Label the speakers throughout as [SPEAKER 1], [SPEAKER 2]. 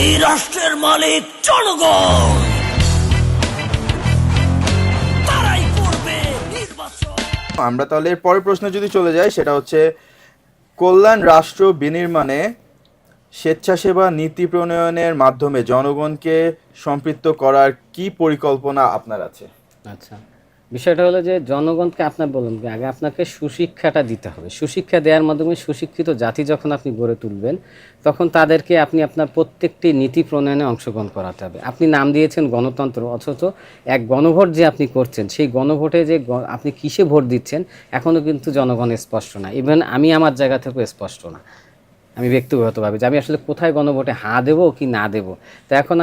[SPEAKER 1] এই রাষ্ট্রের মালিক জনগণ, তারাই করবে নির্বাচন।
[SPEAKER 2] আমরা তাহলে এর পরের প্রশ্ন যদি চলে যাই, সেটা হচ্ছে কল্যাণ রাষ্ট্র বিনির্মাণে স্বেচ্ছাসেবা নীতি প্রণয়নের মাধ্যমে জনগণকে সম্পৃক্ত করার কি পরিকল্পনা আপনার আছে?
[SPEAKER 3] আচ্ছা, বিষয়টা হলো যে জনগণকে আপনার বলুন কি আগে আপনাকে সুশিক্ষাটা দিতে হবে। সুশিক্ষা দেওয়ার মাধ্যমে সুশিক্ষিত জাতি যখন আপনি গড়ে তুলবেন, তখন তাদেরকে আপনি আপনার প্রত্যেকটি নীতি প্রণয়নে অংশগ্রহণ করাতে হবে। আপনি নাম দিয়েছেন গণতন্ত্র, অথচ এক গণভোট যে আপনি করছেন, সেই গণভোটে যে আপনি কিসে ভোট দিচ্ছেন এখনও কিন্তু জনগণ স্পষ্ট না। ইভেন আমি আমার জায়গা থেকেও স্পষ্ট না, আমি ব্যক্তিগতভাবে, যে আমি আসলে কোথায় গণভোটে হাঁ দেবো কি না দেবো। তো এখন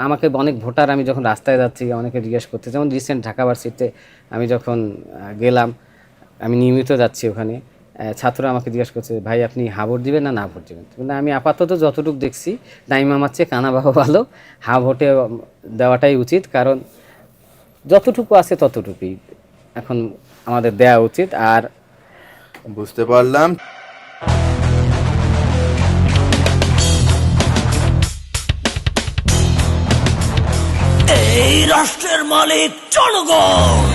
[SPEAKER 3] আমাকে অনেক ভোটার, আমি যখন রাস্তায় যাচ্ছি অনেকে জিজ্ঞেস করতে, যেমন রিসেন্ট ঢাকা ভার্সিটিতে আমি যখন গেলাম, আমি নিয়মিত যাচ্ছি ওখানে, ছাত্ররা আমাকে জিজ্ঞেস করছে, ভাই আপনি হাঁ ভোট দিবেন না ভোট দিবেন? কিন্তু আমি আপাতত যতটুকু দেখছি নাইম আমার চেয়ে কানা বাবা ভালো, হাঁ ভোটে দেওয়াটাই উচিত, কারণ যতটুকু আছে ততটুকুই এখন আমাদের দেওয়া উচিত। আর
[SPEAKER 2] বুঝতে পারলাম।
[SPEAKER 1] এই রাষ্ট্রের মালিক জনগণ।